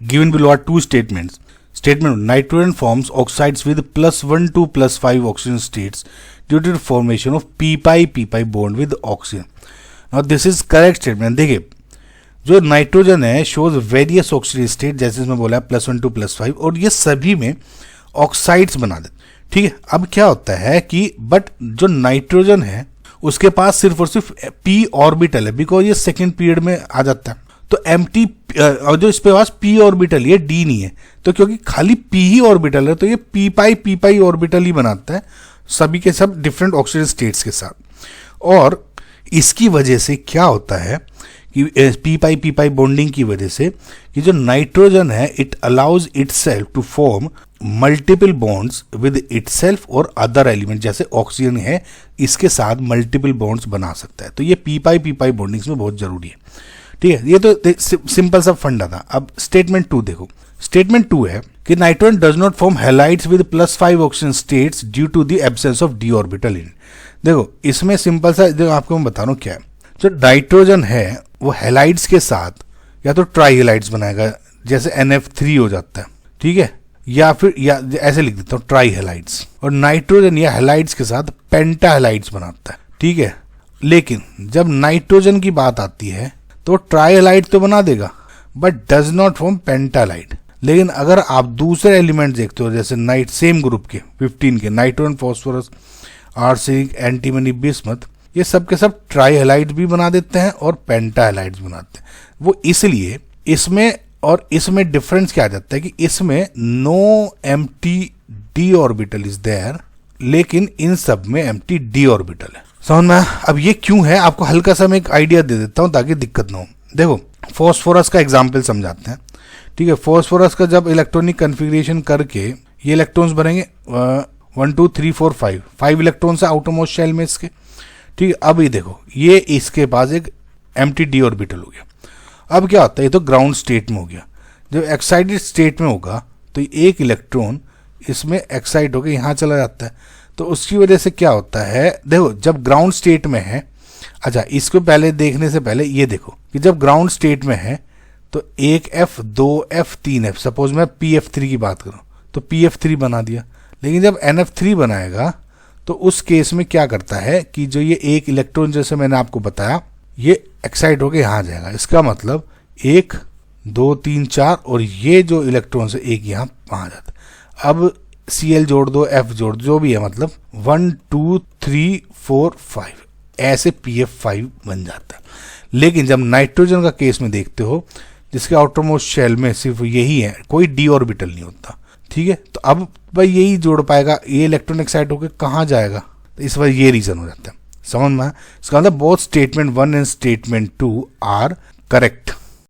Given below are two statements. Statement: nitrogen forms oxides with +1 to +5 oxygen states due to the formation of p-pi bond with oxygen. Now this is correct statement. देखिए जो nitrogen है shows various oxidation state, जैसे इसमें बोला है +1 to +5, और ये सभी में ऑक्साइड्स बना देते. ठीक है, अब क्या होता है कि बट जो नाइट्रोजन है उसके पास सिर्फ और सिर्फ p ऑर्बिटल है, बिकॉज ये सेकेंड पीरियड में आ जाता है. तो एम्प्टी और जो इसके पास p ऑर्बिटल है, d नहीं है, तो क्योंकि खाली p ही ऑर्बिटल है तो ये p-pi ऑर्बिटल ही बनाता है सभी के सब डिफरेंट ऑक्सीजन स्टेट्स के साथ. और इसकी वजह से क्या होता है कि p-pi बॉन्डिंग की वजह से कि जो नाइट्रोजन है it allows itself to form multiple bonds with itself और अदर एलिमेंट, जैसे ऑक्सीजन है इसके साथ मल्टीपल बॉन्ड्स बना सकता है. तो ये p-pi बॉन्डिंग्स में बहुत जरूरी है. ठीक है, ये तो सिंपल सा फंडा था. अब स्टेटमेंट 2 देखो. स्टेटमेंट 2 है कि nitrogen does not form halides with +5 oxygen states due to the absence of d orbital in. देखो इसमें सिंपल सा जो आपको मैं बता रहा हूँ क्या है, जो नाइट्रोजन है वो हैलाइड्स के साथ या तो ट्राई हैलाइड्स बनाएगा, जैसे NF3 हो जाता है. ठीक है, या फिर या ऐसे लिख देता हूँ ट्राई हैलाइड्स, और नाइट्रोजन या हैलाइड्स के साथ पेंटा हैलाइड्स बनाता है. ठीक है, लेकिन जब नाइट्रोजन की बात आती है तो ट्राइहैलाइड तो बना देगा बट डज नॉट फॉर्म पेंटालाइड. लेकिन अगर आप दूसरे एलिमेंट देखते हो जैसे नाइट सेम ग्रुप के 15 के nitrogen, phosphorus, arsenic, antimony, bismuth, ये सब के सब ट्राइहैलाइड भी बना देते हैं और पेंटाहैलाइड्स बनाते हैं. वो इसलिए इसमें और इसमें डिफरेंस क्या आ जाता है कि इसमें no empty d orbital is there, लेकिन इन सब में एम्प्टी d ऑर्बिटल है. समझ में? अब ये क्यों है आपको हल्का सा मैं एक आइडिया दे देता हूं ताकि दिक्कत ना हो. देखो फॉस्फोरस का एग्जाम्पल समझाते हैं. ठीक है, फॉस्फोरस का जब इलेक्ट्रॉनिक कन्फिग्रेशन करके ये इलेक्ट्रॉन्स बनेंगे 1 2 3 4 5 इलेक्ट्रॉन्स है आउटरमोस्ट शेल में इसके. ठीक है, अब ये देखो ये इसके पास एक एम्प्टी d ऑर्बिटल हो गया. अब क्या होता है, ये तो ग्राउंड स्टेट में हो गया. जब एक्साइटेड स्टेट में होगा तो एक इलेक्ट्रॉन इसमें एक्साइट होकर यहाँ चला जाता है. तो उसकी वजह से क्या होता है, देखो जब ग्राउंड स्टेट में है, अच्छा इसको पहले देखने से पहले ये देखो कि जब ग्राउंड स्टेट में है तो 1F 2F 3F, सपोज मैं PF3 की बात करूं तो PF3 बना दिया. लेकिन जब NF3 बनाएगा तो उस केस में क्या करता है कि जो ये एक इलेक्ट्रॉन जैसे मैंने आपको बताया ये एक्साइट होकर यहाँ जाएगा. इसका मतलब 1 2 3 4 और ये जो इलेक्ट्रॉन से एक यहाँ वहां जाता है. अब Cl जोड़ दो, F जोड़ दो, जो भी है, मतलब 1 2 3 4 5 ऐसे PF5 बन जाता है. लेकिन जब नाइट्रोजन का केस में देखते हो जिसके आउटरमोस्ट शेल में सिर्फ यही है, कोई d ऑर्बिटल नहीं होता. ठीक है, तो अब भाई यही जोड़ पाएगा, ये इलेक्ट्रॉन एक्साइट होकर कहाँ जाएगा, तो इस बार ये रीजन हो जाता है. समझ में? इसका मतलब both statement 1 and statement 2 are correct.